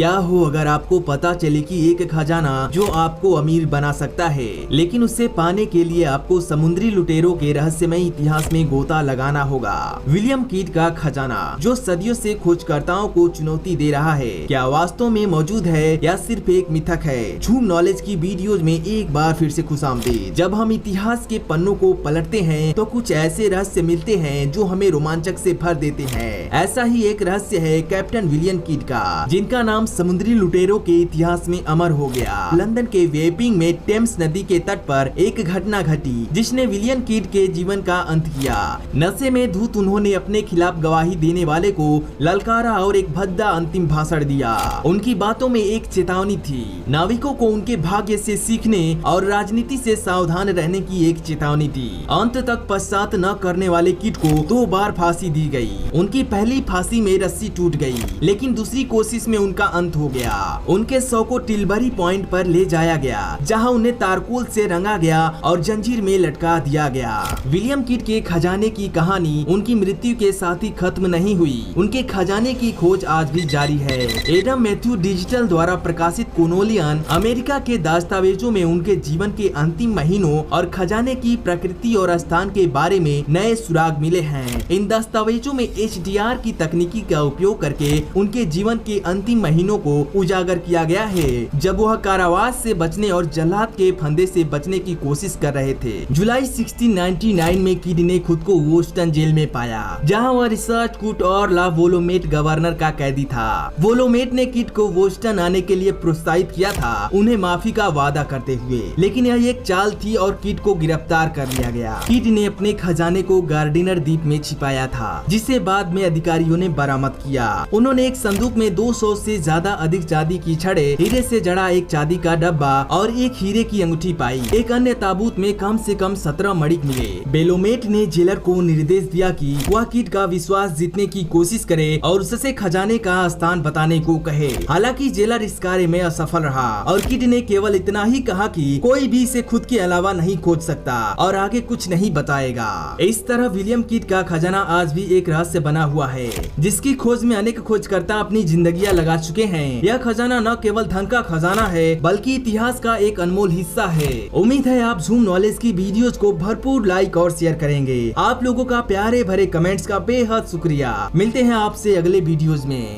क्या हो अगर आपको पता चले कि एक खजाना जो आपको अमीर बना सकता है, लेकिन उसे पाने के लिए आपको समुद्री लुटेरों के रहस्यमय इतिहास में गोता लगाना होगा। विलियम किड का खजाना जो सदियों से खोजकर्ताओं को चुनौती दे रहा है, क्या वास्तव में मौजूद है या सिर्फ एक मिथक है? झूम नॉलेज की वीडियोज में एक बार फिर से खुशामदीद। जब हम इतिहास के पन्नों को पलटते हैं तो कुछ ऐसे रहस्य मिलते हैं जो हमें रोमांचक से भर देते हैं। ऐसा ही एक रहस्य है कैप्टन विलियम किड का, जिनका नाम समुद्री लुटेरों के इतिहास में अमर हो गया। लंदन के वेपिंग में टेम्स नदी के तट पर एक घटना घटी जिसने विलियम किड के जीवन का अंत किया। नशे में धुत उन्होंने अपने खिलाफ गवाही देने वाले को ललकारा और एक भद्दा अंतिम भाषण दिया। उनकी बातों में एक चेतावनी थी, नाविकों को उनके भाग्य से सीखने और राजनीति से सावधान रहने की एक चेतावनी थी। अंत तक पश्चात न करने वाले किड को 2 बार फांसी दी गई। उनकी पहली फांसी में रस्सी टूट गई, लेकिन दूसरी कोशिश में उनका अंत हो गया। उनके शव को टिलबरी पॉइंट पर ले जाया गया, जहां उन्हें तारकोल से रंगा गया और जंजीर में लटका दिया गया। विलियम किड के खजाने की कहानी उनकी मृत्यु के साथ ही खत्म नहीं हुई। उनके खजाने की खोज आज भी जारी है। एडम मैथ्यू डिजिटल द्वारा प्रकाशित कोनोलियन अमेरिका के दस्तावेजों में उनके जीवन के अंतिम महीनों और खजाने की प्रकृति और स्थान के बारे में नए सुराग मिले हैं। इन दस्तावेजों में HDR की तकनीकी का उपयोग करके उनके जीवन के अंतिम महीनों को उजागर किया गया है, जब वह कारावास से बचने और जल्लाद के फंदे से बचने की कोशिश कर रहे थे। जुलाई 1699 में किड ने खुद को वोस्टन जेल में पाया, जहां वह रिसर्च कुट और ला वोलोमेट गवर्नर का कैदी था। वोलोमेट ने किड को वोस्टन आने के लिए प्रोत्साहित किया था, उन्हें माफी का वादा करते हुए, लेकिन यह एक चाल थी और किड को गिरफ्तार कर लिया गया। किड ने अपने खजाने को गार्डिनर द्वीप में छिपाया था, जिसे बाद में अधिकारियों ने बरामद किया। उन्होंने एक संदूक में 200 से ज्यादा अधिक चांदी की छड़े, हीरे से जड़ा एक चांदी का डब्बा और एक हीरे की अंगूठी पाई। एक अन्य ताबूत में कम से कम 17 मणिक मिले। बेलोमेट ने जेलर को निर्देश दिया कि वह किड का विश्वास जीतने की कोशिश करे और उससे खजाने का स्थान बताने को कहे। हालांकि जेलर इस कार्य में असफल रहा और किड ने केवल इतना ही कहा कि कोई भी इसे खुद के अलावा नहीं खोज सकता और आगे कुछ नहीं बताएगा। इस तरह विलियम किड का खजाना आज भी एक रहस्य बना हुआ है, जिसकी खोज में अनेक खोजकर्ता अपनी जिंदगियां लगा चुके हैं। यह खजाना न केवल धन का खजाना है, बल्कि इतिहास का एक अनमोल हिस्सा है। उम्मीद है आप झूम नॉलेज की वीडियोस को भरपूर लाइक और शेयर करेंगे। आप लोगों का प्यारे भरे कमेंट्स का बेहद शुक्रिया। मिलते हैं आपसे अगले वीडियोस में।